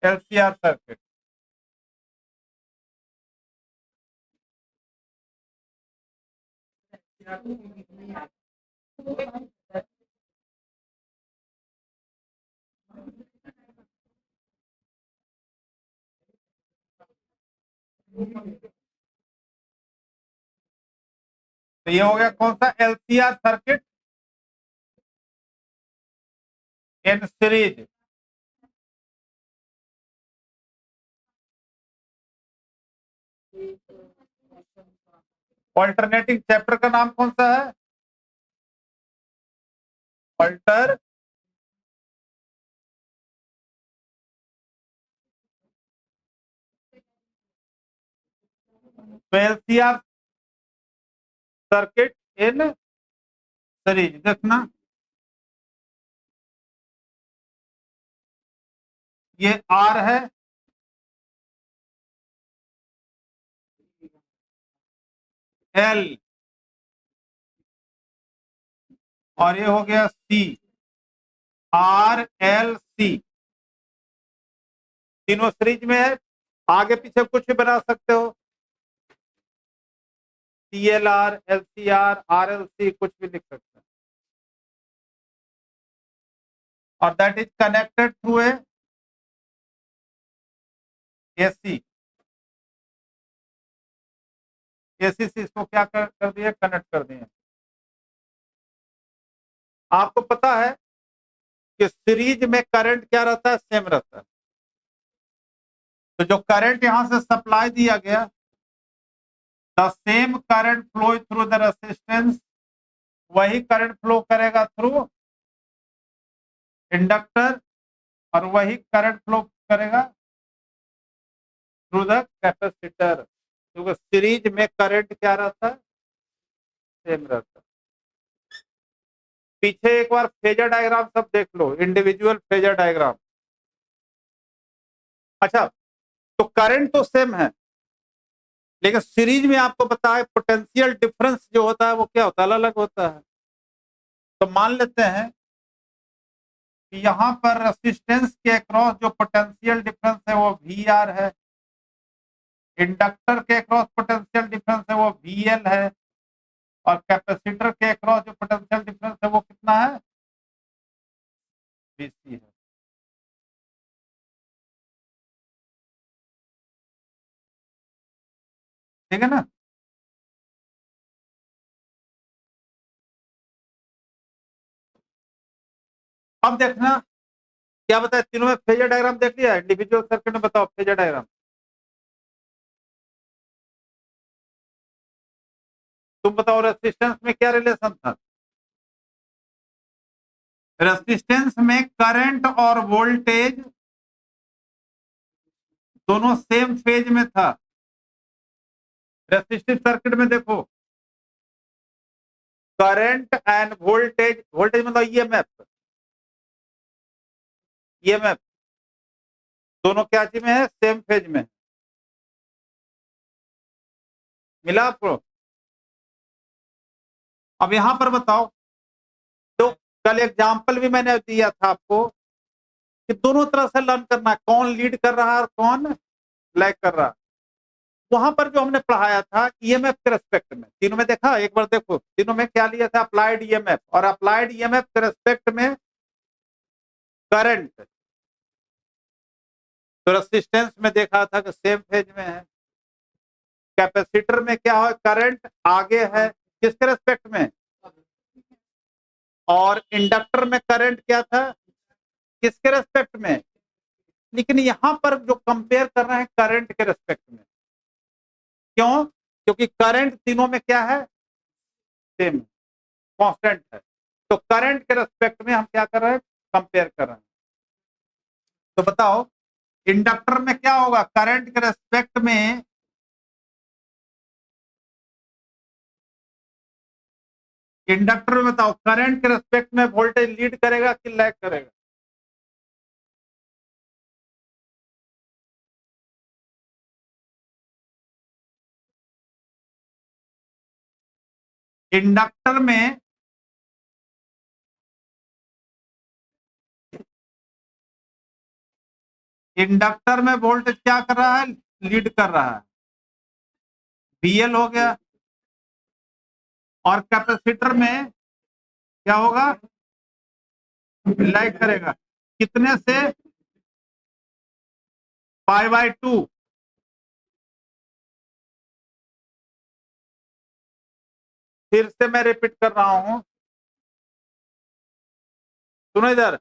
LCR circuit. तो ये हो गया कौन सा? LCR circuit in series. Alternating chapter का नाम कौन सा है? Alter LCR circuit in series. देखना, ये R है, L, और ये हो गया C, RLC। तीनों सीरीज में है, आगे पीछे कुछ भी बना सकते हो, CLR, LCR, RLC, कुछ भी लिख सकते हैं। और that is connected through a AC। AC से इसको क्या कर दिए? कनेक्ट कर दिए। आपको पता है कि सीरीज में करंट क्या रहता है? सेम रहता है। तो जो करंट यहां से सप्लाई दिया गया, the same current flow through the resistance, वही करंट फ्लो करेगा थ्रू इंडक्टर, और वही करंट फ्लो करेगा थ्रू द कैपेसिटर। क्योंकि सीरीज में करंट क्या रहता है? सेम रहता है। पीछे एक बार फेजर डायग्राम सब देख लो, इंडिविजुअल फेजर डायग्राम। अच्छा, तो करंट तो सेम है, लेकिन सीरीज में आपको पता है पोटेंशियल डिफरेंस जो होता है वो क्या होता है? अलग अलग होता है। तो मान लेते हैं कि यहाँ पर रेसिस्टेंस के अक्रॉस जो पोटेंशियल डिफरेंस है वो VR है, इंडक्टर के अक्रॉस पोटेंशियल डिफरेंस है वो VL है, और कैपेसिटर के अक्रॉस जो पोटेंशियल डिफरेंस है वो कितना है? VC है। ठीक है ना? अब देखना क्या बताया, तीनों में फेजर डायग्राम देख लिया, इंडिविजुअल सर्किट में बताओ फेजर डायग्राम। तुम बताओ रेसिस्टेंस में क्या रिलेशन था? रेसिस्टेंस में करंट और वोल्टेज दोनों सेम फेज में था। रेसिस्टिव सर्किट में देखो, करंट एंड वोल्टेज, वोल्टेज मतलब ईएमएफ दोनों क्या चीज में है? सेम फेज में। मिला आपको? अब यहां पर बताओ, तो कल एग्जांपल भी मैंने दिया था आपको कि दोनों तरह से लर्न करना है, कौन लीड कर रहा है और कौन लैग कर रहा है। वहां पर जो हमने पढ़ाया था ईएमएफ के रेस्पेक्ट में, तीनों में देखा, एक बार देखो, तीनों में क्या लिया था? अप्लाइड ईएमएफ, और अप्लाइड ईएमएफ के रेस्पेक्ट में करंट। तो रेसिस्टेंस में देखा था कि सेम फेज में है। कैपेसिटर में क्या है? करंट आगे है, किसके रेस्पेक्ट में? और इंडक्टर में करंट क्या था? किसके रेस्पेक्ट में? लेकिन यहां पर जो कंपेयर कर रहे हैं करंट के रेस्पेक्ट में। क्यों? क्योंकि करंट तीनों में क्या है? सेम, कांस्टेंट है। तो करंट के रेस्पेक्ट में हम क्या कर रहे हैं? कंपेयर कर रहे हैं। तो बताओ, इंडक्टर में क्या होगा? करंट के रेस्पेक्ट में इंडक्टर में बताओ, करंट के रेस्पेक्ट में वोल्टेज लीड करेगा कि लैग करेगा? इंडक्टर में इंडक्टर में वोल्टेज क्या कर रहा है, लीड कर रहा है, VL हो गया। और कैपेसिटर में क्या होगा, लैग करेगा, कितने से, π/2। फिर से मैं रिपीट कर रहा हूं, सुनो इधर,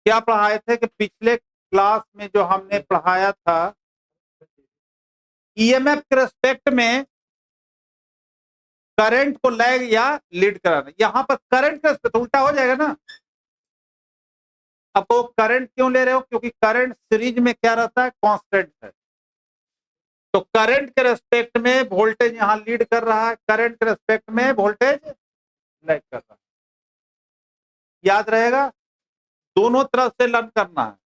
क्या पढ़ाए थे कि पिछले क्लास में जो हमने पढ़ाया था, ईएमएफ के रेस्पेक्ट में करंट को लैग या लीड कराना। यहां पर करंट का तो उल्टा हो जाएगा ना। अब वो करंट क्यों ले रहे हो, क्योंकि करंट सीरीज में क्या रहता है, कांस्टेंट है। तो करंट के रेस्पेक्ट में वोल्टेज यहां लीड कर रहा है, करंट के रेस्पेक्ट में वोल्टेज लैग कर रहा है। याद रहेगा, दोनों तरफ से लर्न करना है।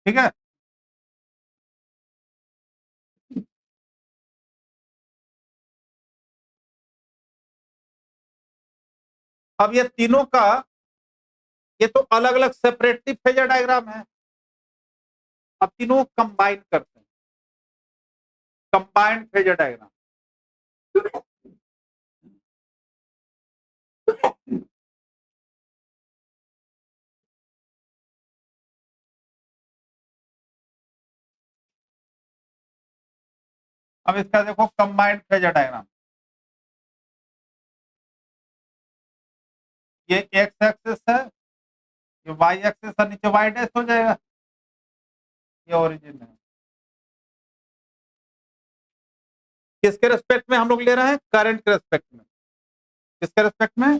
ठीक है, अब ये तीनों का, ये तो अलग अलग सेपरेटिव फेजर डायग्राम है, अब तीनों कंबाइन करते हैं, कंबाइंड फेजर डायग्राम। अब इसका देखो कंबाइंड फेजर डायग्राम, ये एक्स एक्सिस है, ये वाई एक्सिस है, नीचे वाई डैश हो जाएगा, ये ओरिजिन है। किसके रेस्पेक्ट में हम लोग ले रहे हैं, करंट के रेस्पेक्ट में। किसके रेस्पेक्ट में,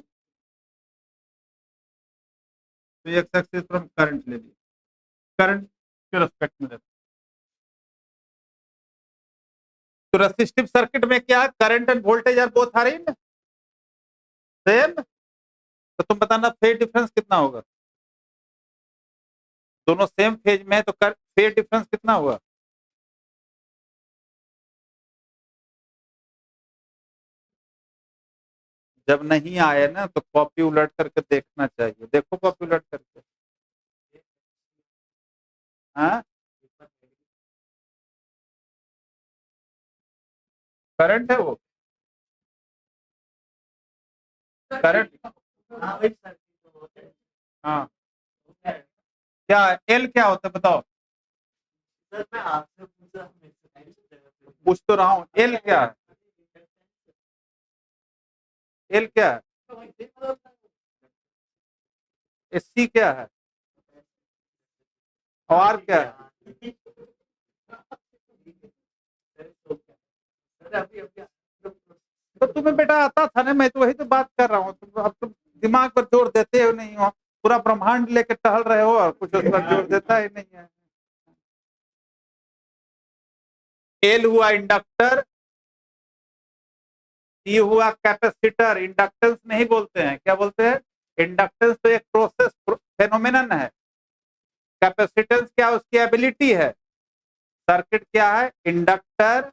तो एक्स एक्सिस पर हम करंट ले लिए, करंट के रेस्पेक्ट में लेते। तो रेसिस्टिव सर्किट में क्या, current and voltage are both are in same. तो तुम बताना फेज डिफरेंस कितना होगा, दोनों सेम फेज में है तो फेज डिफरेंस कितना होगा। जब नहीं आए ना तो कॉपी उलट करके देखना चाहिए, देखो कॉपी उलट करके। हाँ, करंट है वो, करंट। हाँ, क्या एल क्या होता है बताओ, पूछ तो रहा हूँ, एल क्या है, एल क्या है, सी क्या है, और आर क्या है। तो तुम्हें बेटा आता था ना, मैं तो वही तो बात कर रहा हूँ, अब तुम दिमाग पर जोर देते हो नहीं हो, पूरा ब्रह्मांड लेके टहल रहे हो और कुछ उस पर जोर देता ही नहीं है। एल हुआ इंडक्टर, सी हुआ कैपेसिटर। इंडक्टेंस नहीं बोलते हैं, क्या बोलते हैं, इंडक्टेंस तो एक प्रोसेस फेनोमेनन है, कैपेसिटेंस क्या उसकी एबिलिटी है। सर्किट क्या है, इंडक्टर,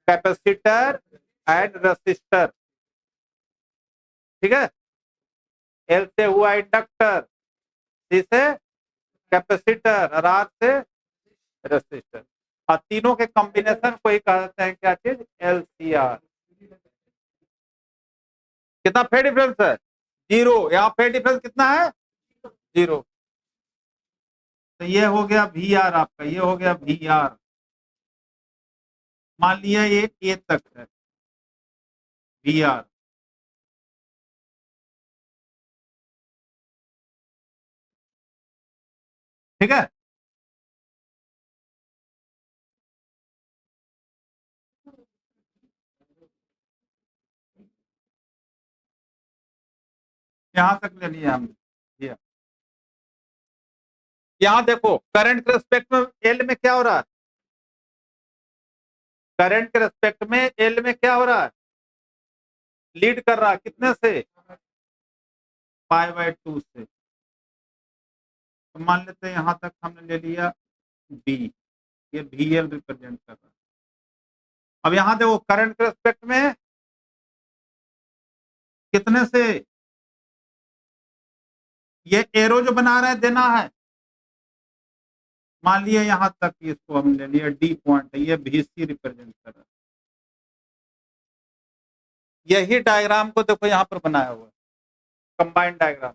कैपेसिटर एंड रेसिस्टर। ठीक है, एल से हुआ इंडक्टर, सी से कैपेसिटर और आर से रेसिस्टर, और तीनों के कॉम्बिनेशन को ही कहते हैं क्या चीज, LCR। कितना फेज डिफरेंस है, जीरो। यहाँ फेज डिफरेंस कितना है, जीरो। तो ये हो गया VR आपका, ये हो गया VR। मान लिया ये ए तक है VR। ठीक है, यहां तक ले लिया हमने। यहाँ देखो करंट के रेस्पेक्ट में एल में क्या हो रहा है, करंट के रेस्पेक्ट में एल में क्या हो रहा है, लीड कर रहा है, कितने से, π/2 से। तो मान लेते हैं यहां तक हमने ले लिया बी, ये VL रिप्रेजेंट कर रहा है। अब यहां देखो करंट के रेस्पेक्ट में कितने से ये एरो जो बना रहे हैं देना है, मान लिया यहां तक इसको हम ले लिया डी पॉइंट, ये VC रिप्रेजेंट कर रहा है। यही डायग्राम को देखो यहां पर बनाया हुआ है, combined diagram.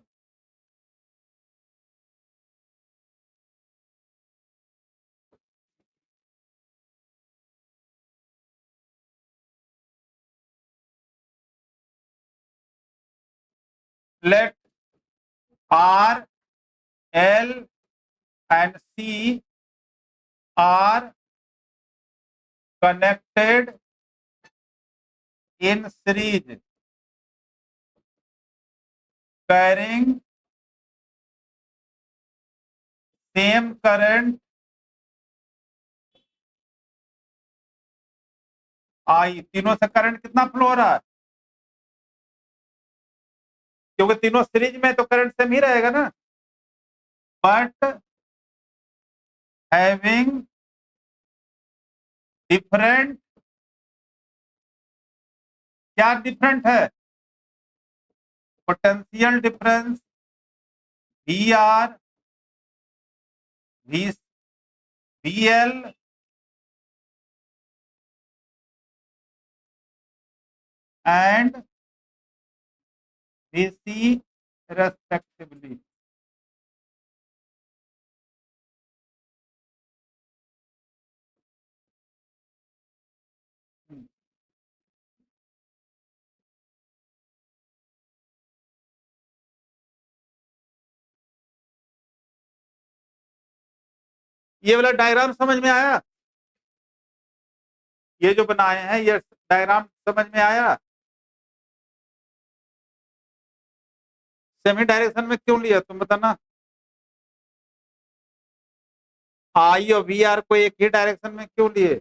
Let R, L and C are connected in series carrying same current I। तीनों से करंट कितना फ्लो हो रहा है, क्योंकि तीनों सीरीज में तो करंट सेम ही रहेगा ना, बट हैविंग डिफरेंट, क्या डिफरेंट है, potential difference VR, VL and VC respectively। ये वाला डायग्राम समझ में आया, ये जो बनाए हैं ये डायग्राम समझ में आया। सेमी डायरेक्शन में क्यों लिया तुम बताना, आई और VR को एक ही डायरेक्शन में क्यों लिए,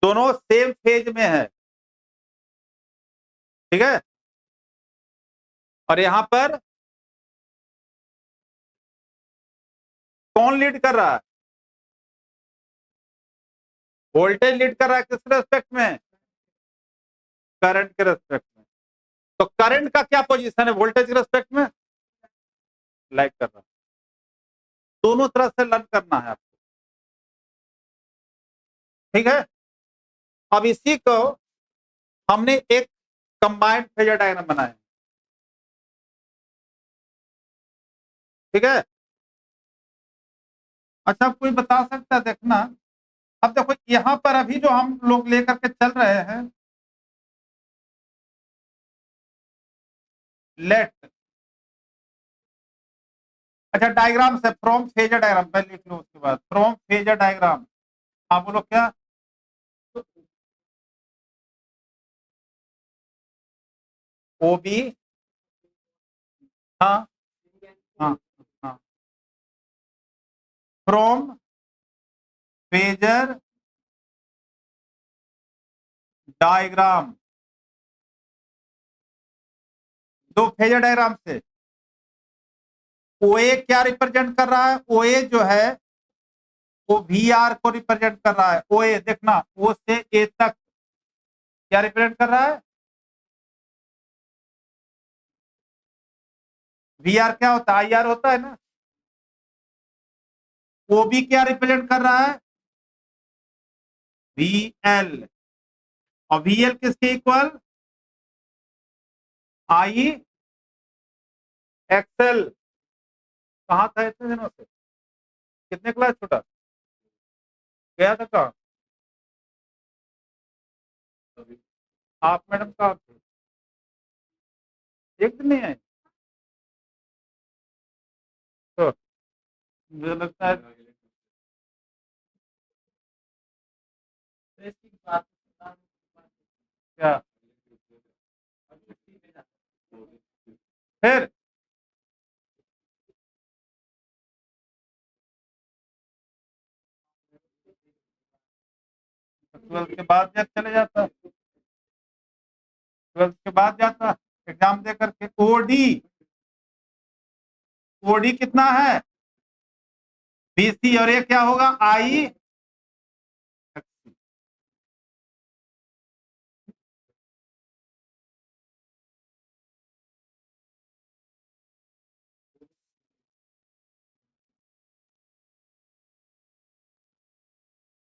दोनों सेम फेज में है, ठीक है। और यहां पर कौन लीड कर रहा है, वोल्टेज लीड कर रहा है, किस रेस्पेक्ट में, करंट के रेस्पेक्ट में। तो करंट का क्या पोजीशन है वोल्टेज के रेस्पेक्ट में, लैग कर रहा है। दोनों तरह से लर्न करना है आपको, ठीक है। अब इसी को हमने एक कंबाइंड फेजर डायग्राम बनाया, ठीक है। अच्छा कोई बता सकता है, देखना, अब देखो यहां पर अभी जो हम लोग लेकर के चल रहे हैं, लेट, अच्छा डायग्राम से फ्रॉम फेजर डायग्राम पहले लिख लो, उसके बाद फ्रॉम फेजर डायग्राम, आप बोलो क्या, OB, हाँ हाँ हाँ, फ्रॉम फेजर डायग्राम, दो फेजर डायग्राम से OA क्या रिप्रेजेंट कर रहा है, OA जो है वो VR को रिप्रेजेंट कर रहा है। OA देखना, O से A तक क्या रिप्रेजेंट कर रहा है, VR क्या होता है, IR होता है ना। OB क्या रिप्रेजेंट कर रहा है, VL, और VL किसके इक्वल, IXL। कहाँ था इतने दिनों से, कितने क्लास छूटा, गया था कहाँ, आप मैडम कहाँ थे, एक दिन नहीं आए, तो मुझे लगता है क्या, फिर 12 के बाद जब चले जाता, ट्वेल्थ के बाद जाता एग्जाम दे करके। ओडी, ओडी कितना है बीसी, और ये क्या होगा आई।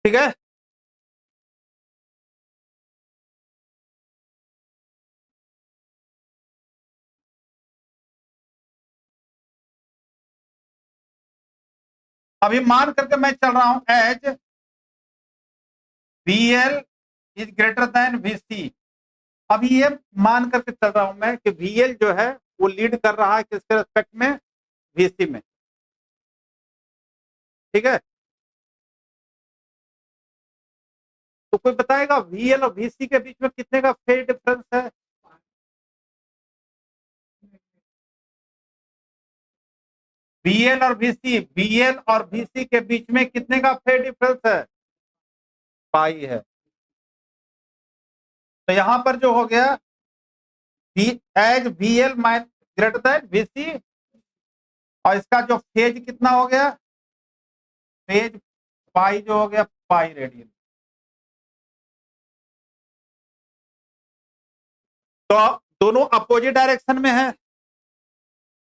ठीक है, अभी मान करके मैं चल रहा हूं as VL is greater than VC। अभी ये मान करके चल रहा हूं मैं कि VL जो है वो लीड कर रहा है किसके रेस्पेक्ट में, VC में। ठीक है, तो कोई बताएगा VL और VC के बीच में कितने का फेज डिफरेंस है? VL और VC, VL और VC के बीच में कितने का फेज डिफरेंस है? पाई है। तो यहां पर जो हो गया as VL greater than VC, और इसका जो फेज कितना हो गया, फेज पाई जो हो गया पाई रेडियन। तो दोनों अपोजिट डायरेक्शन में है,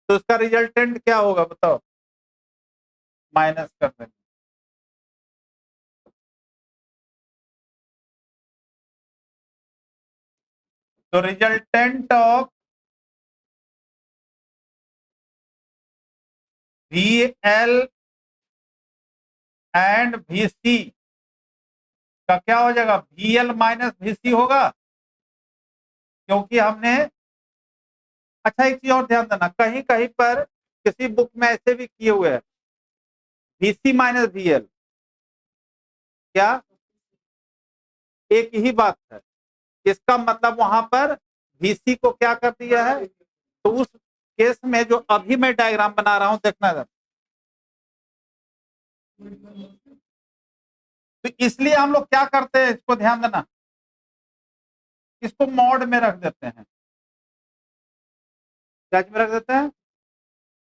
तो इसका रिजल्टेंट क्या होगा बताओ, माइनस कर देंगे। तो resultant of VL and VC का क्या हो जाएगा, VL माइनस VC होगा, क्योंकि हमने, अच्छा एक चीज और ध्यान देना, कहीं कहीं पर किसी बुक में ऐसे भी किए हुए हैं VC माइनस VL, क्या एक ही बात है। इसका मतलब वहां पर VC को क्या कर दिया है, तो उस केस में जो अभी मैं डायग्राम बना रहा हूं देखना जरा, तो इसलिए हम लोग क्या करते हैं, इसको ध्यान देना, इसको मॉड में रख देते हैं। क्या में रख देते हैं,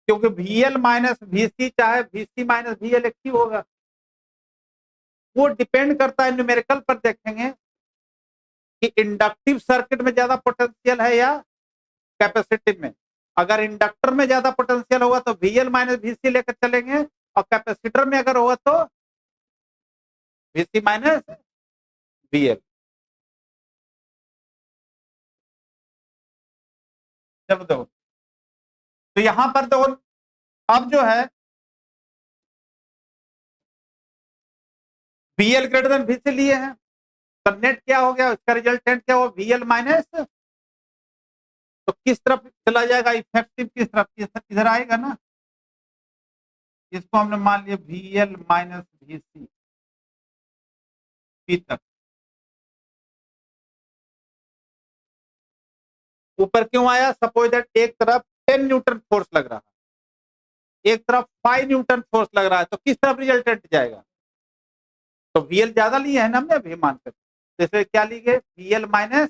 क्योंकि VL माइनस VC चाहे VC माइनस VL एक ही होगा। वो डिपेंड करता है, न्यूमेरिकल पर देखेंगे कि इंडक्टिव सर्किट में ज्यादा पोटेंशियल है या कैपेसिटिव में। अगर इंडक्टर में ज्यादा पोटेंशियल होगा तो VL माइनस VC लेकर चलेंगे, और कैपेसिटर में अगर होगा तो VC माइनस VL। चलो देखो, तो यहां पर देखो, अब जो है VL ग्रेटर देन VC लिए हैं, तो नेट क्या हो गया, उसका रिजल्टेंट क्या हो, VL माइनस, तो किस तरफ चला जाएगा, इफेक्टिव किस तरफ, इधर आएगा ना। इसको हमने मान लिया VL माइनस VC तक, ऊपर क्यों आया, सपोज दैट एक तरफ 10 न्यूटन फोर्स लग रहा है, एक तरफ 5 न्यूटन फोर्स लग रहा है, तो किस तरफ रिजल्टेंट जाएगा, तो VL ज्यादा लिए है ना हमने अभी मान कर, जैसे क्या ली गए VL माइनस,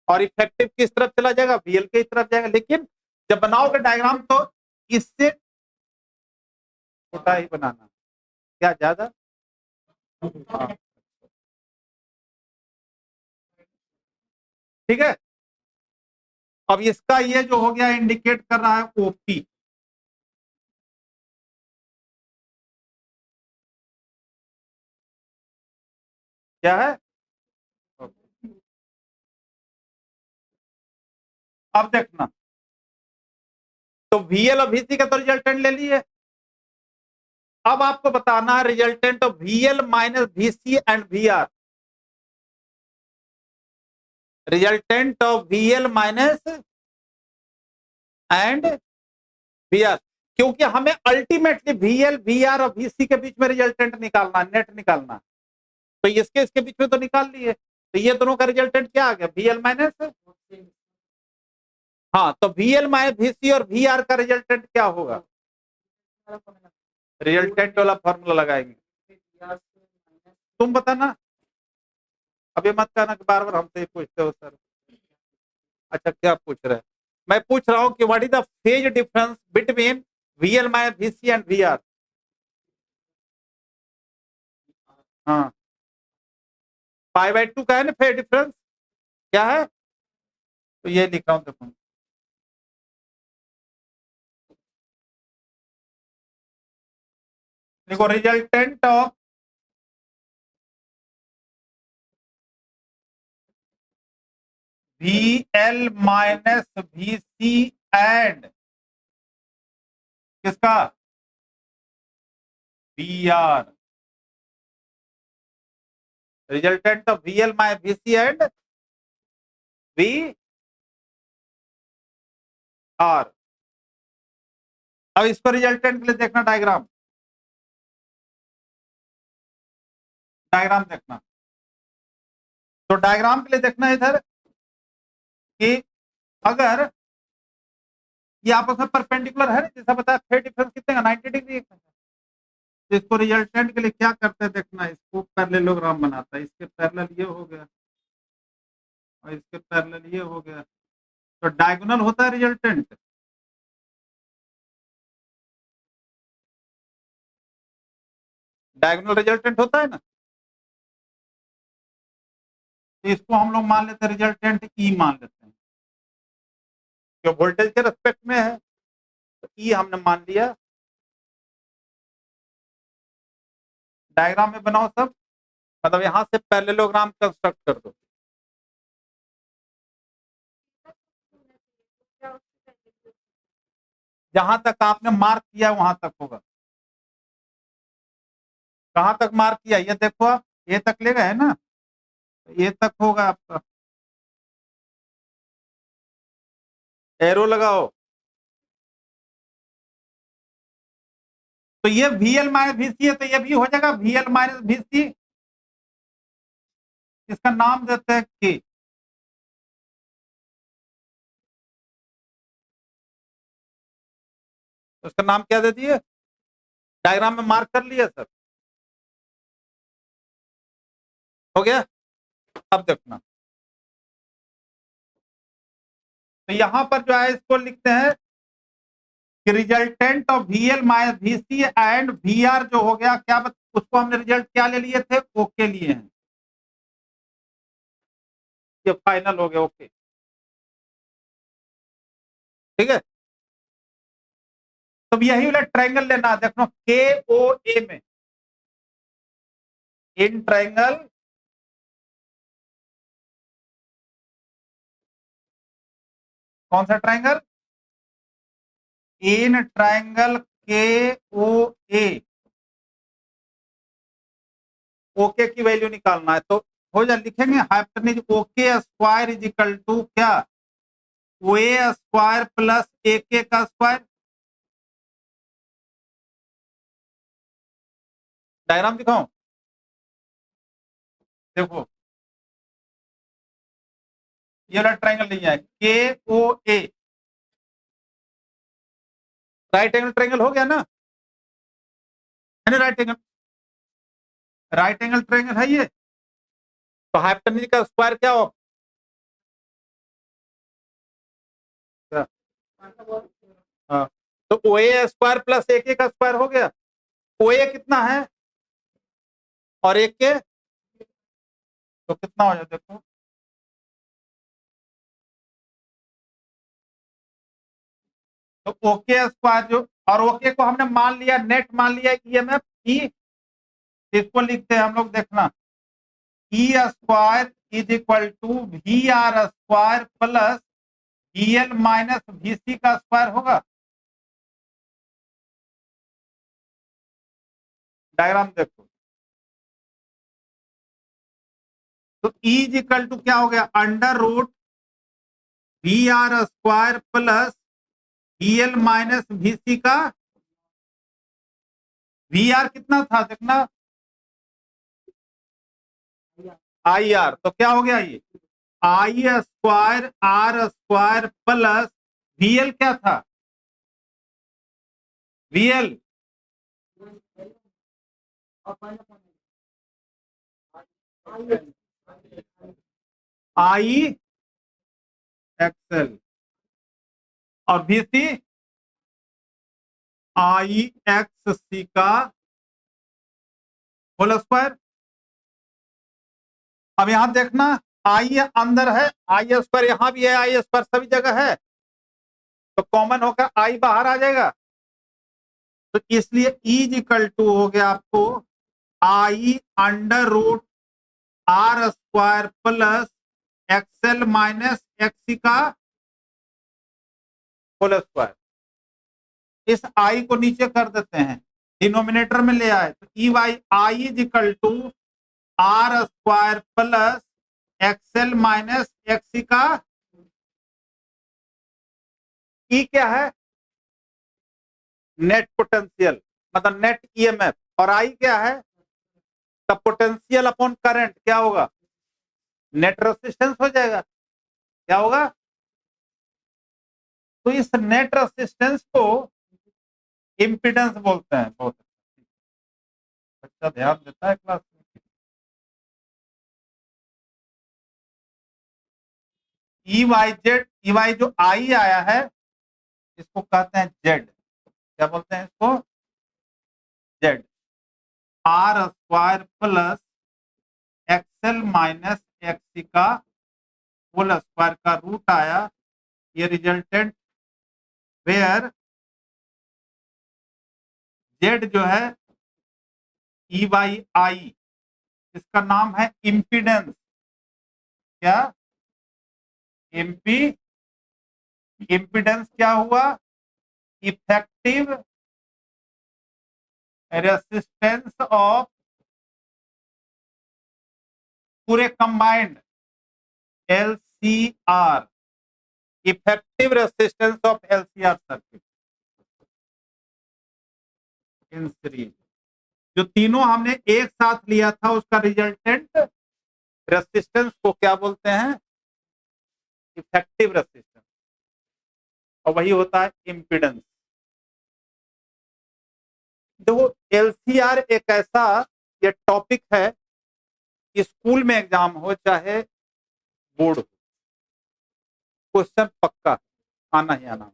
और इफेक्टिव किस तरफ चला जाएगा, VL की तरफ जाएगा। लेकिन जब बनाओगे डायग्राम तो इससे छोटा ही बनाना, क्या ज्यादा, हाँ। ठीक है, अब इसका ये जो हो गया इंडिकेट कर रहा है OP, क्या है, अब देखना, तो VL और VC का तो रिजल्टेंट ले लिए, अब आपको बताना है resultant of VL minus VC and VR, resultant of VL minus and VR, क्योंकि हमें अल्टीमेटली VL VR और VC के बीच में रिजल्टेंट निकालना, नेट निकालना, तो इसके इसके बीच में तो निकाल लिए, तो ये दोनों का रिजल्टेंट क्या आ गया, VL माइनस, हाँ, तो VL माइनस VC और VR का रिजल्टेंट क्या होगा, रिजल्टेंट वाला फॉर्मूला लगाएंगे। तुम बताना, अभी मत कहना कि बार बार हमसे पूछते हो सर। अच्छा क्या पूछ रहे हैं? मैं पूछ रहा हूं कि what is the phase difference between VL minus VC and VR. हाँ, π/2 का है ना फेज डिफरेंस, क्या है? तो ये लिख रहा हूं, देखो देखो resultant of VL minus VC and किसका? VR। Resultant of VL minus VC and VR। अब इसको रिजल्टेंट के लिए देखना डायग्राम, डायग्राम देखना। तो डायग्राम के लिए देखना है इधर कि अगर ये आपस में परपेंडिकुलर है, जैसा बताया फेज डिफरेंस कितने का 90 डिग्री। तो इसको रिजल्टेंट के लिए क्या करते हैं देखना, इसको पैरेललोग्राम बनाता है, इसके पैरेलल ये हो गया और इसके पैरेलल ये हो गया, तो डायगोनल होता है रिजल्टेंट। डायगोनल रिजल्टेंट होता है ना, तो इसको हम लोग मान लेते हैं रिजल्टेंट ई मान लेते हैं, जो वोल्टेज के रेस्पेक्ट में है, तो ई हमने मान लिया। डायग्राम में बनाओ सब, मतलब यहां से पैरेललोग्राम कंस्ट्रक्ट कर दो। जहां तक आपने मार्क किया वहां तक होगा। कहां तक मार्क किया ये देखो, आप ये तक ले गए ना, ये तक होगा आपका। एरो लगाओ, तो ये VL माइनस VC है, तो ये भी हो जाएगा VL माइनस VC। इसका नाम देते हैं के। तो इसका नाम क्या दे दिए? डायग्राम में मार्क कर लिया सर, हो गया। अब देखना, तो यहां पर जो है इसको लिखते हैं कि resultant of VL minus VC and VR जो हो गया, क्या उसको हमने रिजल्ट क्या ले लिए थे? ओके लिए हैं, ये फाइनल हो गया, ओके। ठीक है, तो यही वाला ट्रायंगल लेना, देखो KOA में, इन ट्रायंगल कौन सा triangle? In triangle KOA, OK की वैल्यू निकालना है, तो हो जाए, लिखेंगे hypotenuse OK square is equal to क्या? OA स्क्वायर प्लस AK का स्क्वायर। डायग्राम दिखाऊं, देखो ये वाला ट्रायंगल नहीं है, KOA राइट एंगल ट्रायंगल हो गया ना, है ना? राइट एंगल ट्रायंगल है ये, तो हाइपोटेन्यूज का स्क्वायर क्या हो? हाँ, तो OA स्क्वायर प्लस AK का स्क्वायर हो गया। OA कितना है और AK, तो कितना हो जाए देखो, तो ओके स्क्वायर जो, और ओके को हमने मान लिया, नेट मान लिया EMF ई, इसको लिखते हैं हम लोग, देखना E square is equal to VR square plus VL minus VC का स्क्वायर होगा। डायग्राम देखो, तो ई इज इक्वल टू क्या हो गया? Under root VR square plus VL minus VC का, VR कितना था देखना, IR, तो क्या हो गया ये? I square R square plus VL क्या था? VL I एक्सएल और VC IXC का होल स्क्वायर। अब यहां देखना आई अंदर है, आई स्क्वायर यहां भी है, आई स्क्वायर सभी जगह है, तो कॉमन होकर आई बाहर आ जाएगा। तो इसलिए इज इक्वल टू हो गया आपको I under root R square plus XL minus XC का होल स्क्वायर। इस आई को नीचे कर देते हैं, डिनोमिनेटर में ले आए, तो E Y I is equal to R square plus XL minus XC का ई क्या है, नेट पोटेंशियल मतलब नेट ईएमएफ, और आई क्या है, द पोटेंशियल अपॉन करंट, क्या होगा, नेट रेजिस्टेंस हो जाएगा। क्या होगा, तो इस नेट रेजिस्टेंस को इम्पीडेंस बोलते हैं। बहुत अच्छा ध्यान देता है क्लास में। ई वाई जो आई आया है इसको कहते हैं जेड, क्या बोलते हैं इसको, Z. R square plus XL minus XC का होल स्क्वायर का रूट आया, ये रिजल्टेंट वेयर जेड जो है ई वाई आई, इसका नाम है इम्पीडेंस। क्या इम्पीडेंस क्या हुआ, इफेक्टिव रेसिस्टेंस ऑफ पूरे combined LCR, effective resistance of LCR circuit in series. जो तीनों हमने एक साथ लिया था उसका रिजल्टेंट रेसिस्टेंस को क्या बोलते हैं, इफेक्टिव रेसिस्टेंस, और वही होता है इम्पीडेंस। देखो LCR एक ऐसा ये टॉपिक है, स्कूल में एग्जाम हो चाहे बोर्ड हो, क्वेश्चन पक्का आना ही आना।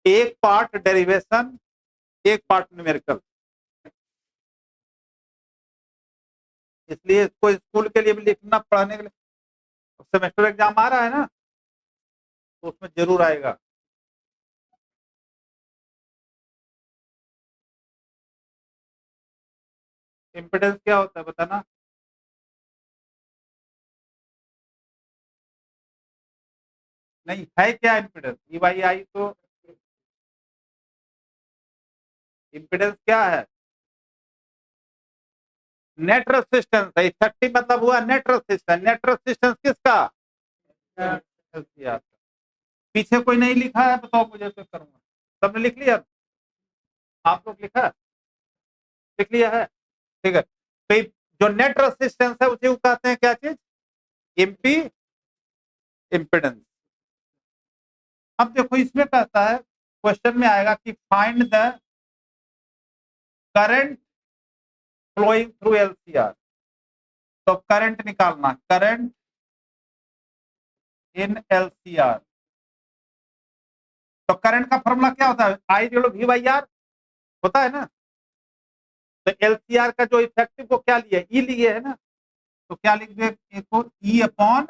एक पार्ट डेरिवेशन, एक पार्ट न्यूमेरिकल, इसलिए इसको स्कूल के लिए भी लिखना, पढ़ाने के लिए। सेमेस्टर एग्जाम आ रहा है ना, तो उसमें जरूर आएगा। इम्पिडेंस क्या होता है बताना, नहीं है क्या इम्पिडेंस, ई वाई आई तो इम्पिडेंस क्या है, नेट रेजिस्टेंस है। इफेक्टिव मतलब हुआ नेट रेजिस्टेंस, नेट रेजिस्टेंस किसका, LCR। पीछे कोई नहीं लिखा है बताओ, मुझे तो करूंगा। सबने लिख लिया, आप लोग लिखा, लिख लिया है, ठीक है। तो जो नेट रेजिस्टेंस है उसे कहते हैं क्या चीज, इम्पीडेंस। अब देखो इसमें कहता है, क्वेश्चन में आएगा कि find the current flowing through LCR, तो करंट निकालना, करंट इन LCR। तो करंट का फॉर्मूला क्या होता है, I / V/R होता है ना। तो LCR का जो इफेक्टिव को क्या लिया, ई लिए है ना, तो क्या लिख दे, ई अपॉन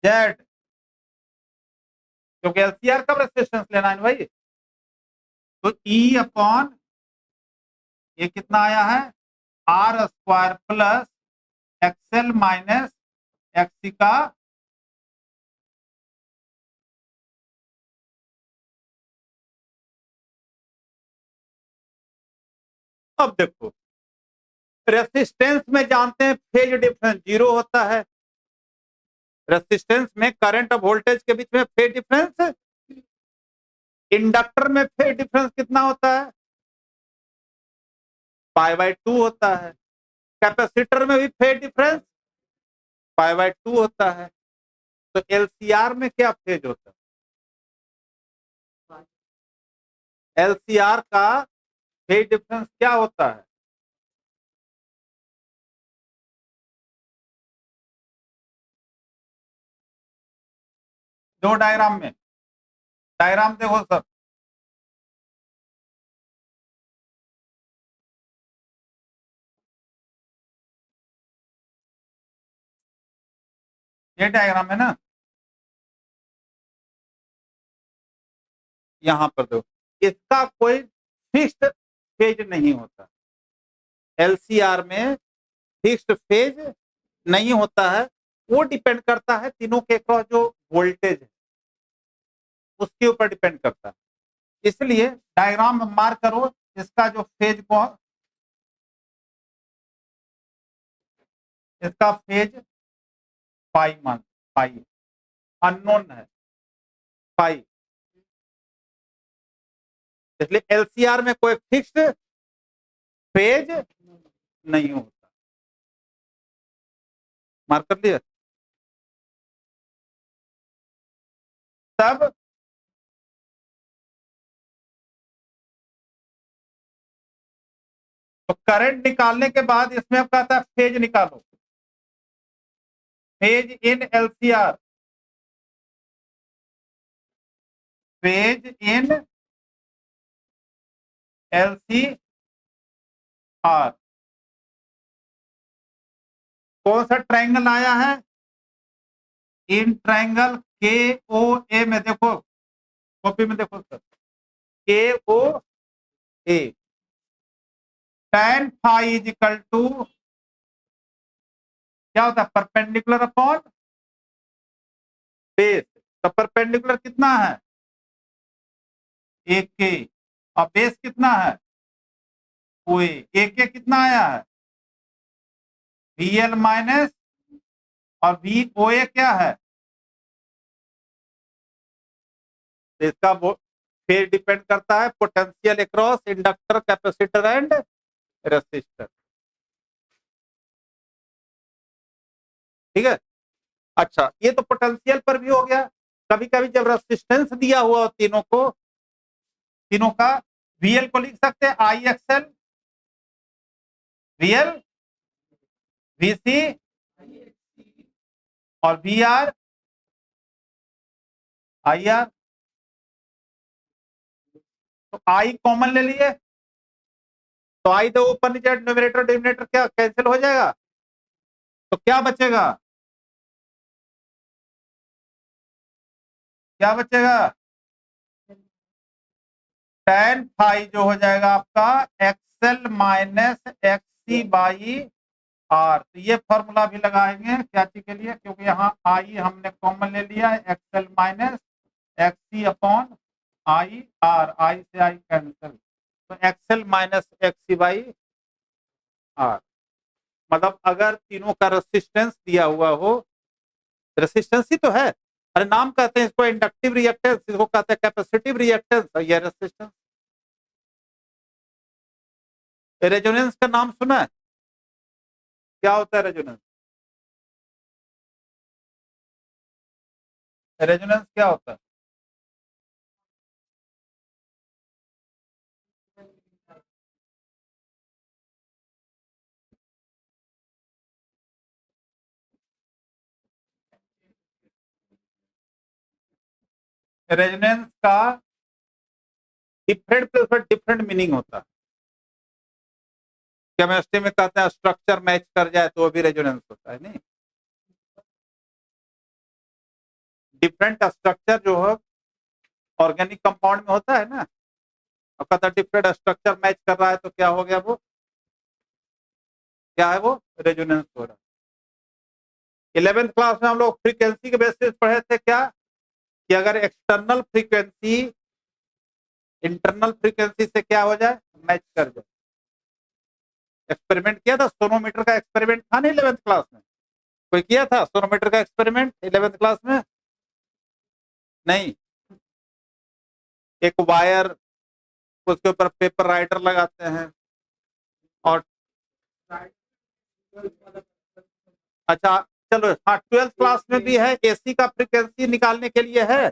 जेड, क्योंकि LCR का रेजिस्टेंस लेना है भाई। तो ई अपॉन ये कितना आया है, R square plus XL minus XC का, अब देखो रेसिस्टेंस में जानते हैं फेज डिफरेंस 0 होता है, रेसिस्टेंस में करंट और वोल्टेज के बीच में फेज डिफरेंस, इंडक्टर में फेज डिफरेंस कितना होता है, π/2 होता है। कैपेसिटर में भी फेज डिफरेंस π/2 होता है। तो LCR में क्या फेज होता है, LCR का फेज डिफरेंस क्या होता है, दो डायग्राम में, डायग्राम देखो सब, ये डायग्राम है ना, यहां पर देखो, इसका कोई फिक्स्ड फेज नहीं होता, एलसीआर में फिक्स्ड फेज नहीं होता है, वो डिपेंड करता है तीनों के क्रॉस जो वोल्टेज है उसके ऊपर डिपेंड करता है। इसलिए डायग्राम में मार्क करो, इसका जो फेज को, इसका फेज पाई मान, पाई अननोन है पाई, इसलिए एलसीआर में कोई फिक्स्ड फेज नहीं होता। मार्क कर लिया। तब तो करंट निकालने के बाद इसमें अब कहता है फेज निकालो, phase in LCR, phase in LCR, कौन सा ट्रायंगल आया है, इन ट्रायंगल के ओ ए में, देखो कॉपी में देखो sir, K O A, tan phi is equal to क्या होता है, परपेंडिकुलर अपॉन बेस। तो परपेंडिकुलर कितना है, एक के, और बेस कितना है, ओ ए, एक के कितना आया है, वी एल माइनस, और वी ओ ए क्या है, तो इसका फिर डिपेंड करता है potential across inductor capacitor and resistor. ठीक है, अच्छा ये तो पोटेंशियल पर भी हो गया। कभी कभी जब रेसिस्टेंस दिया हुआ हो तीनों को, तीनों का, वीएल को लिख सकते हैं आई एक्सएल, वीएल वीसी और वी आर आई आर। तो आई कॉमन ले लिए, तो आई तो ऊपर नीचे न्यूमरेटर डिनोमिनेटर क्या कैंसिल हो जाएगा, तो क्या बचेगा, क्या बचेगा, tan फाई जो हो जाएगा आपका XL minus XC by R. तो ये फॉर्मूला भी लगाएंगे क्या चीज के लिए, क्योंकि यहाँ आई हमने कॉमन ले लिया है, XL minus XC upon I R, I से आई कैंसिल, तो XL minus XC by R. मतलब अगर तीनों का रेसिस्टेंस दिया हुआ हो, रेसिस्टेंस ही तो है, अरे नाम कहते हैं इसको इंडक्टिव रिएक्टेंस, इसको कहते हैं कैपेसिटिव रिएक्टेंस, ये रेसिस्टेंस। रेजोनेंस का नाम सुना है, क्या होता है रेजोनेंस, रेजोनेंस क्या होता है, रेजोनेंस का डिफरेंट प्लेस पर डिफरेंट मीनिंग होता है। केमिस्ट्री में कहते हैं स्ट्रक्चर मैच कर जाए तो वो भी रेजोनेंस होता है, नहीं, डिफरेंट स्ट्रक्चर जो है ऑर्गेनिक कंपाउंड में होता है ना, और कहता है डिफरेंट स्ट्रक्चर मैच कर रहा है तो क्या हो गया, वो क्या है, वो रेजोनेंस हो रहा है। 11th क्लास में हम लोग फ्रीक्वेंसी के बेसिस पढ़े थे क्या, कि अगर एक्सटर्नल फ्रीक्वेंसी इंटरनल फ्रीक्वेंसी से क्या हो जाए, मैच कर जाए। एक्सपेरिमेंट किया था, सोनोमीटर का एक्सपेरिमेंट था ना 11th क्लास में, कोई किया था सोनोमीटर का एक्सपेरिमेंट 11th क्लास में, नहीं, एक वायर, उसके ऊपर पेपर राइटर लगाते हैं, और अच्छा चलो, हाँ 12th क्लास में भी है, एसी का फ्रीक्वेंसी निकालने के लिए है,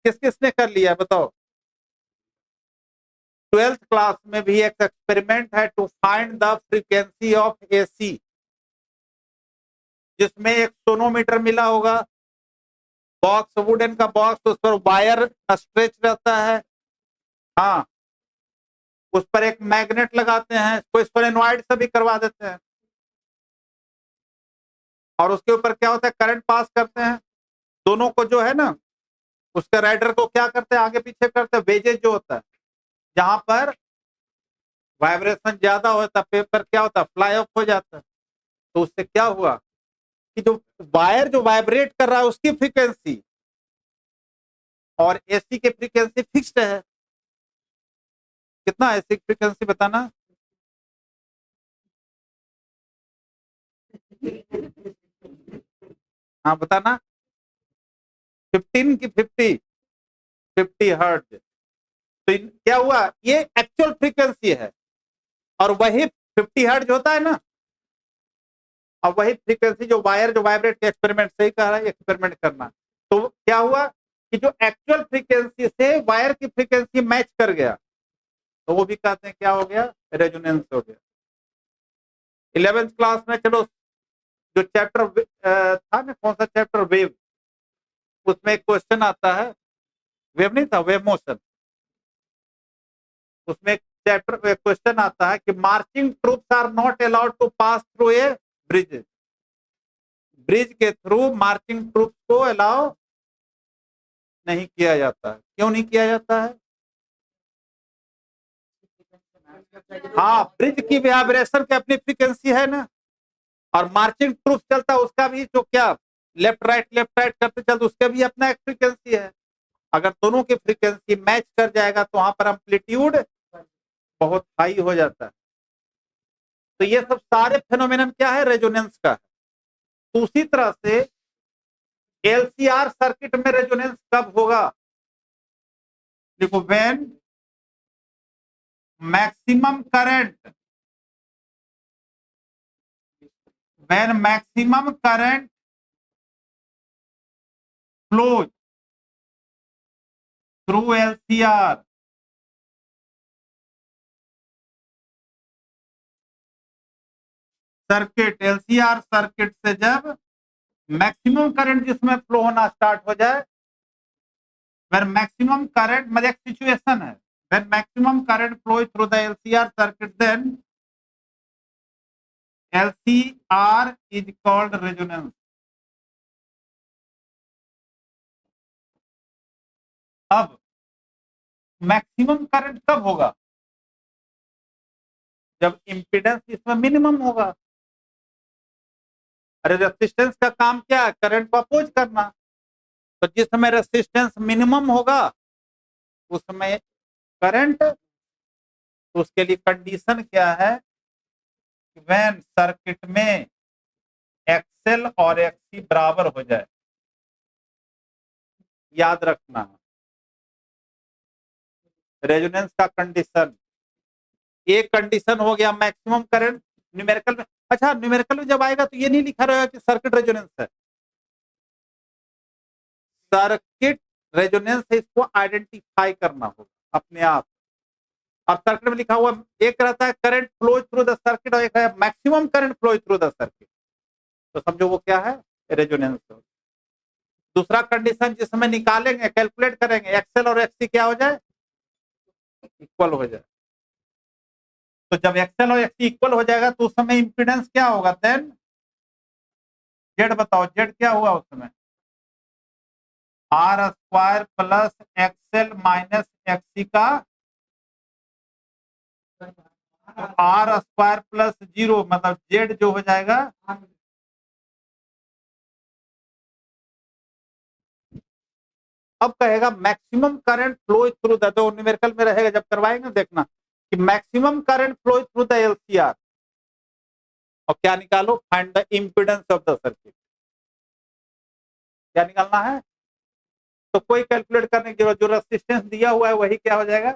किस किसने कर लिया है बताओ, 12th क्लास में भी एक एक्सपेरिमेंट है to find the frequency of AC, जिसमें एक सोनोमीटर मिला होगा, बॉक्स, वुडन का बॉक्स, उस पर वायर स्ट्रेच रहता है, हाँ, उस पर एक मैग्नेट लगाते हैं, इसको सोलेनॉइड से भी करवा देते हैं, और उसके ऊपर क्या होता है, करंट पास करते हैं, दोनों को जो है ना, उसके राइडर को क्या करते हैं, आगे पीछे करते हैं, वेजेज जो होता है, जहां पर वाइब्रेशन ज्यादा होता है, पेपर क्या होता है, फ्लाई ऑफ हो जाता है। तो उससे क्या हुआ कि जो वायर जो वाइब्रेट कर रहा है उसकी फ्रीक्वेंसी और एसी की फ्रीक्वेंसी फिक्स्ड है। कितना एसी की फ्रीक्वेंसी बताना? हाँ बताना। 15 की 50, 50 हर्ट्ज। तो क्या हुआ, ये एक्चुअल फ्रीक्वेंसी है, और वही 50 हर्ट्ज होता है ना, और वही फ्रीक्वेंसी जो वायर जो वाइब्रेट, एक्सपेरिमेंट सही कह रहा है, एक्सपेरिमेंट करना। तो क्या हुआ कि जो एक्चुअल फ्रीक्वेंसी से वायर की फ्रीक्वेंसी मैच कर गया, तो वो भी कहते हैं क्या हो गया, रेजोनेंस हो गया। 11th क्लास में चलो, जो चैप्टर था ना, कौन सा चैप्टर, वेव, उसमें एक क्वेश्चन आता है, वेव नहीं था, वेव मोशन, उसमें एक चैप्टर क्वेश्चन आता है कि marching troops are not allowed to pass through a bridge, bridge के थ्रू मार्चिंग ट्रूप्स को अलाउ नहीं किया जाता है। क्यों नहीं किया जाता है? हाँ, ब्रिज की वाइब्रेशन की अपनी फ्रीक्वेंसी है ना, और मार्चिंग ट्रूप चलता है उसका भी जो क्या, लेफ्ट राइट करते चलते उसका भी अपना एक फ्रीक्वेंसी है। अगर दोनों की फ्रीक्वेंसी मैच कर जाएगा तो वहां पर एम्पलीट्यूड बहुत हाई हो जाता है। तो ये सब सारे फेनोमेनन क्या है, रेजोनेंस का है। तो उसी तरह से एलसीआर सर्किट में रेजोनेंस कब होगा? देखो, when maximum current, when maximum current flows through LCR, circuit, LCR circuit से जब मैक्सिमम करंट जिसमें फ्लो होना स्टार्ट हो जाए, when maximum current, मतलब एक सिचुएशन है, when maximum current flow through the LCR circuit, then LCR is called resonance. अब मैक्सिमम करंट कब होगा? जब इंपीडेंस इसमें मिनिमम होगा। अरे रेसिस्टेंस का काम क्या है, करंट को अपोज करना। तो जिस समय रेसिस्टेंस मिनिमम होगा उस समय करंट, तो उसके लिए कंडीशन क्या है, व्हेन सर्किट में एक्सएल और एक्सी बराबर हो जाए, याद रखना, रेजोनेंस का कंडीशन। एक कंडीशन हो गया मैक्सिमम करंट, न्यूमेरिकल में, अच्छा न्यूमेरिकल में जब आएगा तो ये नहीं लिखा रहेगा कि सर्किट रेजोनेंस है, सर्किट रेजोनेंस है, इसको आइडेंटिफाई करना होगा अपने आप। अब सर्किट में लिखा हुआ एक रहता है current flow through the circuit, और एक है maximum current flow through the circuit, तो समझो वो क्या है, रेजोनेंस। दूसरा कंडीशन जिसमें निकालेंगे, कैलकुलेट करेंगे, एक्सएल और एक्सी क्या हो जाए, इक्वल हो जाए। तो जब एक्सएल और एक्सी इक्वल हो जाएगा तो उस समय इंपीडेंस क्या होगा, देन जेड, बताओ जेड क्या हुआ उस समय, R square plus XL minus XC का, आर स्क्वायर प्लस 0, मतलब जेड जो हो जाएगा, अब कहेगा maximum current flow through the, तो न्यूमेरिकल में रहेगा जब करवाएंगे देखना कि maximum current flow through the LCR, और क्या निकालो, find the impedance of the circuit, क्या निकालना है। तो कोई कैलकुलेट करने की जरूरत, जो रेसिस्टेंस दिया हुआ है वही क्या हो जाएगा,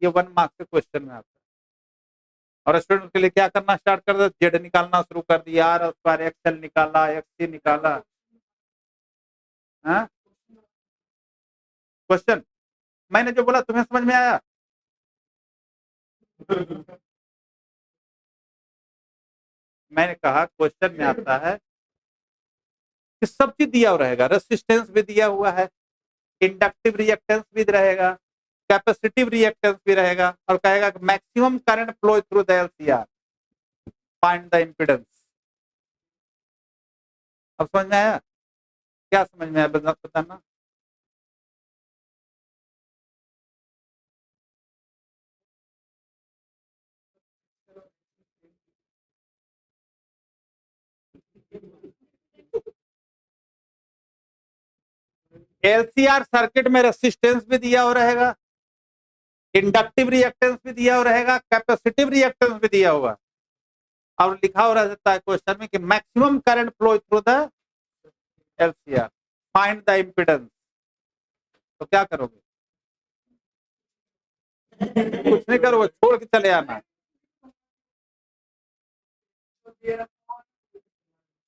ये 1 मार्क्स के क्वेश्चन में आता है। और स्टूडेंट के लिए क्या करना स्टार्ट कर दो, जेड निकालना शुरू कर दिया, आर स्क्वायर एक्सएल निकाला, एक्सी निकाला, क्वेश्चन मैंने जो बोला तुम्हें समझ में आया? मैंने कहा क्वेश्चन में आता है कि सब चीज दिया हुआ रहेगा, रेसिस्टेंस भी दिया हुआ है, इंडक्टिव रिएक्टेंस भी रहेगा, कैपेसिटिव रिएक्टेंस भी रहेगा, और कहेगा maximum current flow through the LCR, find the impedance. अब समझ में आया? क्या समझ में आया बताना। एलसीआर सर्किट में रेसिस्टेंस भी दिया हुआ रहेगा, इंडक्टिव रिएक्टेंस भी दिया हुआ रहेगा, कैपेसिटिव रिएक्टेंस भी दिया हुआ, और लिखा हो रहता है क्वेश्चन में कि maximum current flow through the LCR, find the impedance. तो क्या करोगे? कुछ नहीं करोगे, छोड़ के चले आना।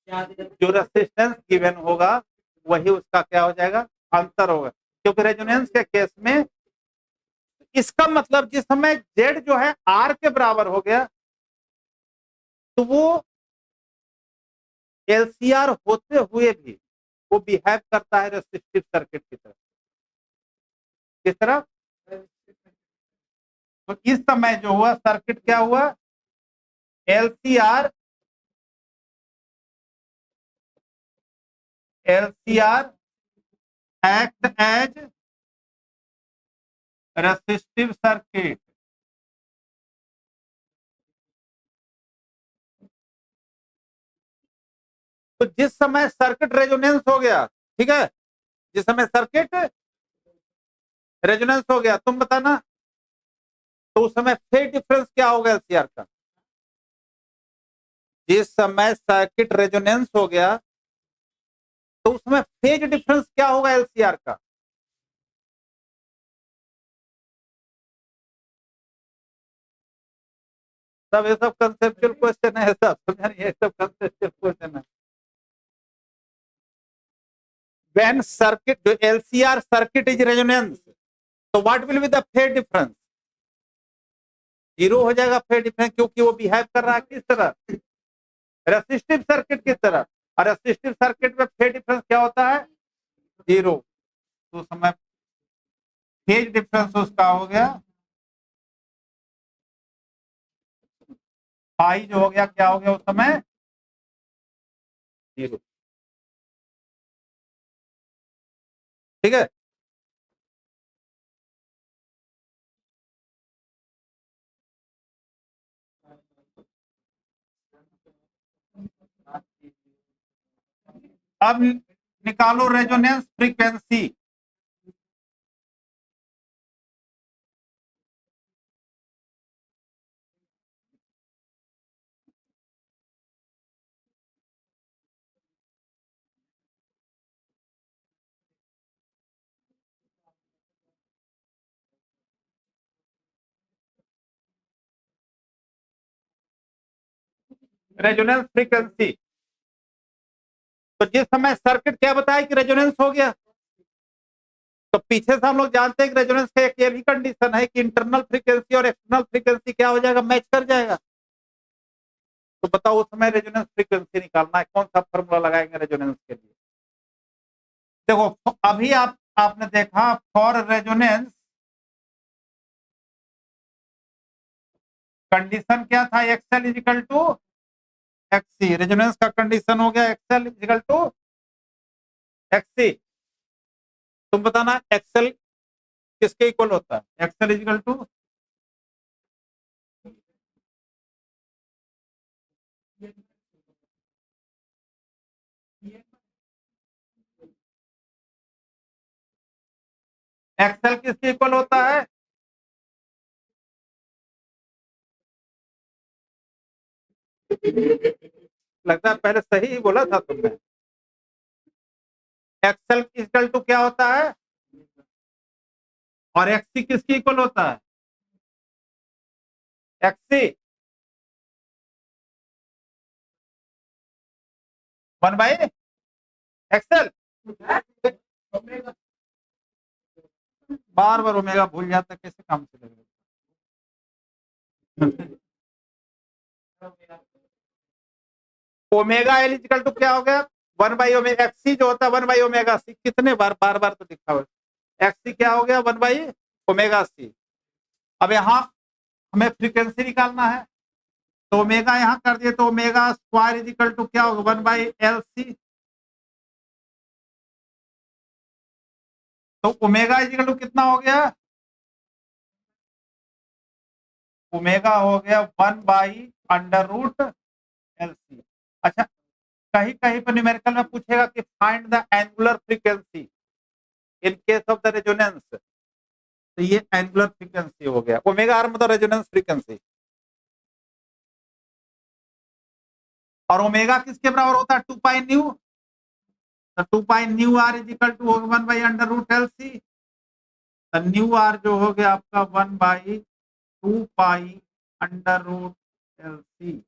जो रेसिस्टेंस गिवन होगा वही उसका क्या हो जाएगा, आंसर होगा। क्योंकि रेजोनेंस के केस में इसका मतलब जिस समय जेड जो है आर के बराबर हो गया तो वो एलसीआर होते हुए भी वो बिहेव करता है रेसिस्टिव सर्किट की तरह। किस तरह? तो इस समय जो हुआ सर्किट क्या हुआ, LCR act as resistive circuit. तो जिस समय सर्किट रेजोनेंस हो गया, ठीक है, जिस समय सर्किट रेजोनेंस हो गया, तुम बताना तो उस समय फेज डिफरेंस क्या होगा एलसीआर का? जिस समय सर्किट रेजोनेंस हो गया तो उस समय फेज डिफरेंस क्या होगा एलसीआर का? सब ये सब कंसेप्चुअल क्वेश्चन है, सब समझ नहीं, ये सब कंसेप्चुअल क्वेश्चन है। व्हेन सर्किट जो एलसीआर सर्किट इज रेजोनेंस, तो what will be the phase difference? Zero हो जाएगा फेज डिफरेंस, क्योंकि वो बिहेव कर रहा है किस तरह, रेसिस्टिव सर्किट की तरह, और रेसिस्टिव सर्किट में फेज डिफरेंस क्या होता है, जीरो। तो समय फेज डिफरेंस उसका हो गया पाई, जो हो गया क्या हो गया उस समय, जीरो। ठीक है, अब निकालो रेजोनेंस फ्रीक्वेंसी। रेजोनेंस फ्रीक्वेंसी, तो जिस समय सर्किट क्या बताया कि रेजोनेंस हो गया, तो पीछे से हम लोग जानते हैं कि रेजोनेंस का एक ये भी कंडीशन है कि इंटरनल फ्रीक्वेंसी और एक्सटर्नल फ्रीक्वेंसी क्या हो जाएगा, मैच कर जाएगा। तो बताओ उस समय रेजोनेंस फ्रीक्वेंसी निकालना है, कौन सा फॉर्मूला लगाएंगे रेजोनेंस के लिए? देखो अभी आपने देखा फॉर रेजोनेंस कंडीशन क्या था, XL equal to XC. Resonance का कंडीशन हो गया एक्सएल इजिकल टू एक्ससी। तुम बताना एक्सएल किसके इक्वल होता है, एक्सएल इजिकल टू एक्सएल किसके इक्वल होता है, लगता है पहले सही ही बोला था तुमने। एक्सएल इक्वल टू क्या होता है, और एक्ससी किसकी इक्वल होता है, एक्ससी one by XL. Bar bar omega भूल जाता, कैसे काम चलेगा? ओमेगा एल इक्वल टू क्या हो गया, XC जो होता है 1/ωc, कितने बार बार बार तो लिखा हुआ है, XC क्या हो गया 1/ωc। अब यहाँ हमें फ्रीक्वेंसी निकालना है, तो ओमेगा यहाँ कर दिए, तो omega square is equal to क्या होगा 1/LC। तो ओमेगा इज इक्वल टू कितना हो गया, ओमेगा हो गया 1/√LC। अच्छा, कहीं कहीं पर न्यूमेरिकल में पूछेगा कि find the angular frequency in case of the resonance, तो ये एंगुलर फ्रीक्वेंसी हो गया। ओमेगा आर मतलब रेजोनेंस फ्रीक्वेंसी, और ओमेगा किसके बराबर होता है 2π न्यू, तो 2π nu R is equal to 1/√LC। Nu R जो हो गया आपका 1/2π√LC।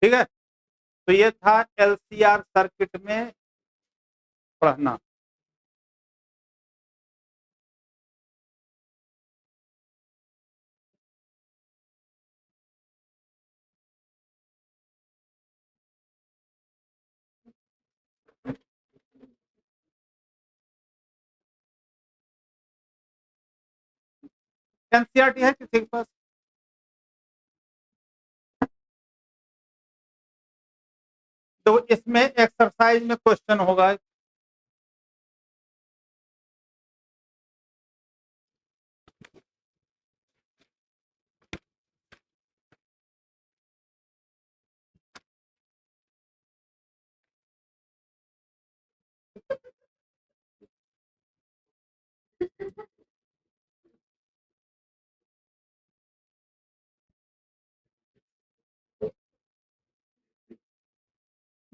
ठीक है, तो ये था LCR सर्किट में पढ़ना। एनसीईआरटी है किसी के पास? तो इसमें एक्सरसाइज में क्वेश्चन होगा,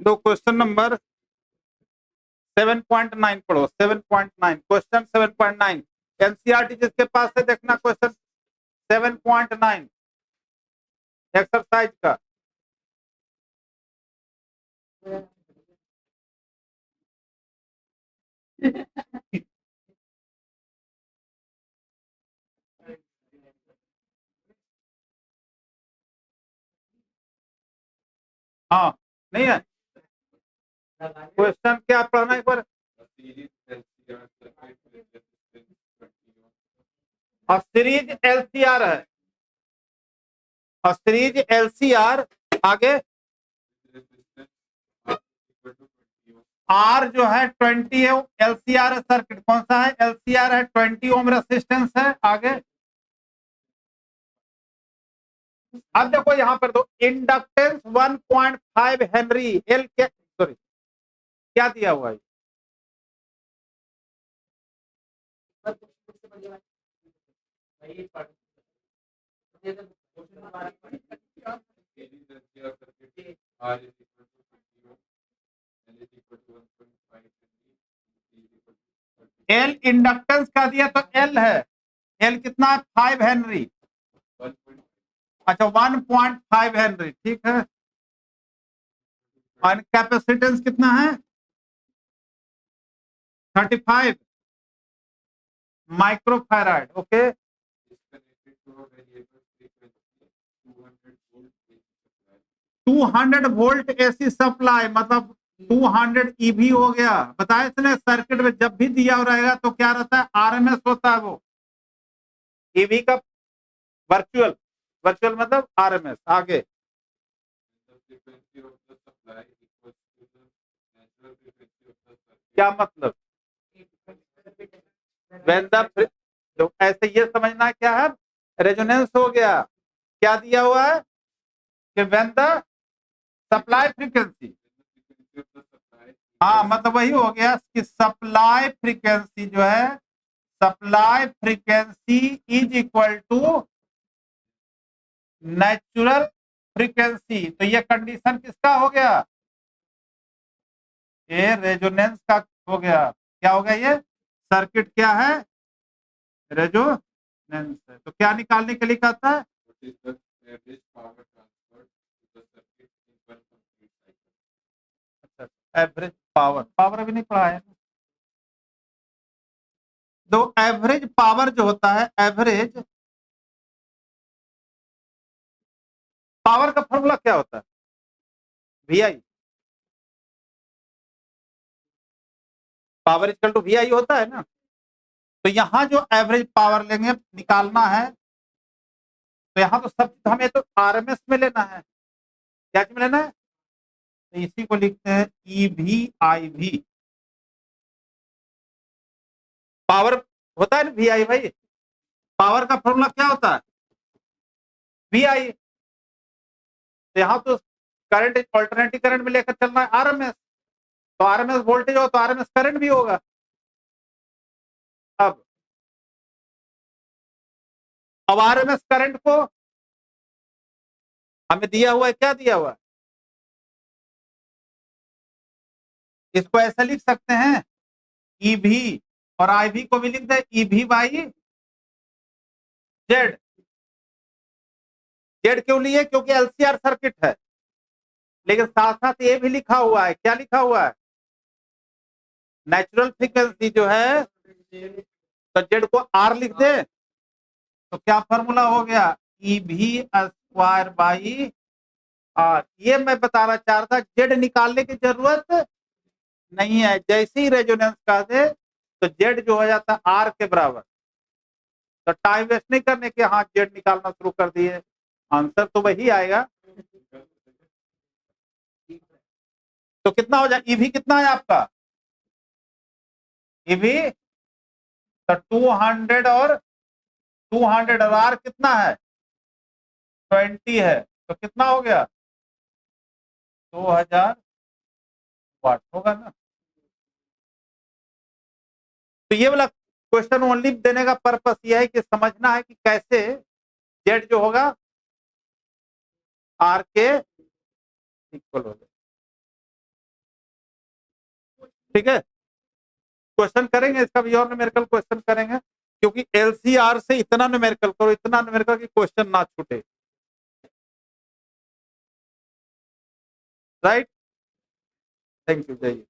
दो क्वेश्चन नंबर 7.9 पढ़ो, 7.9 क्वेश्चन 7.9 एनसीईआरटी जिसके पास है देखना क्वेश्चन 7.9 एक्सरसाइज का। हाँ, नहीं है क्वेश्चन, क्या पढ़ना एक बार। और सीरीज एलसीआर है, और सीरीज एलसीआर आगे आर जो है 20 है, एलसीआर है सर्किट कौन सा है, एलसीआर है 20 ओम रेसिस्टेंस है। आगे अब देखो यहाँ पर तो इंडक्टेंस 1.5 हेनरी, एल क्या सॉरी क्या दिया हुआ है, एल इंडक्टेंस का दिया तो एल है, एल कितना है 5 हेनरी, अच्छा 1.5 हेनरी, ठीक है। और कैपेसिटेंस कितना है 35 microfarad, okay. 200 volt AC supply मतलब 200 ईवी हो गया, बताया इसने सर्किट में जब भी दिया रहेगा तो क्या रहता है आरएमएस होता है, वो ईवी का वर्चुअल, वर्चुअल मतलब आरएमएस। आगे क्या मतलब, व्हेन द तो ऐसे ये समझना क्या है, रेजोनेंस हो गया, क्या दिया हुआ है कि व्हेन द सप्लाई फ्रीक्वेंसी, हाँ मतलब वही हो गया कि सप्लाई फ्रीक्वेंसी जो है, supply frequency is equal to natural frequency. तो ये कंडीशन किसका हो गया, ये रेजोनेंस का हो गया। क्या हो गया, ये सर्किट क्या है रेजो रेजोनेंस है। तो क्या निकालने के लिए कहता है? अच्छा, एवरेज पावर, पावर अभी नहीं पढ़ा है। तो एवरेज पावर जो होता है, एवरेज पावर का फॉर्मूला क्या होता है? VI, power equal to VI होता है ना। तो यहां जो एवरेज पावर लेंगे निकालना है, तो यहां तो सब हमें तो RMS में लेना है। क्या में लेना है? तो इसी को लिखते हैं EV/IV। पावर होता है ना VI भाई, पावर का फॉर्मूला क्या होता है? VI। तो यहाँ तो करंट ऑल्टरनेटिव करंट में लेकर चलना है RMS, तो RMS वोल्टेज हो तो RMS करंट भी होगा। अब RMS करंट को हमें दिया हुआ है, क्या दिया हुआ है? इसको ऐसा लिख सकते हैं, EV और IV को भी लिख दे EV/Z। जेड क्यों लिए? क्योंकि LCR सर्किट है। लेकिन साथ साथ ये भी लिखा हुआ है, क्या लिखा हुआ है? नेचुरल फ्रीक्वेंसी जो है, तो जेड को R लिख दे, तो क्या फॉर्मूला हो गया? EV² R। ये मैं बताना चाह रहा था, जेड निकालने की जरूरत नहीं है। जैसे ही रेजोनेंस का दे तो जेड जो हो जाता है R के बराबर। तो टाइम वेस्ट नहीं करने के, हाँ जेड निकालना शुरू कर दिए, आंसर तो वही आएगा। तो कितना हो जाए? EV कितना है आपका? EV तो 200 और 200 और R कितना है? 20 है। तो कितना हो गया? 2000 वाट होगा ना। तो ये वाला क्वेश्चन ओनली देने का पर्पस ये है कि समझना है कि कैसे जेड जो होगा R के इक्वल हो जाए। ठीक है, क्वेश्चन करेंगे इसका भी, और न्यूमेरिकल क्वेश्चन करेंगे, क्योंकि LCR से इतना न्यूमेरिकल करो, इतना न्यूमेरिकल कि क्वेश्चन ना छूटे। राइट, थैंक यू, जय।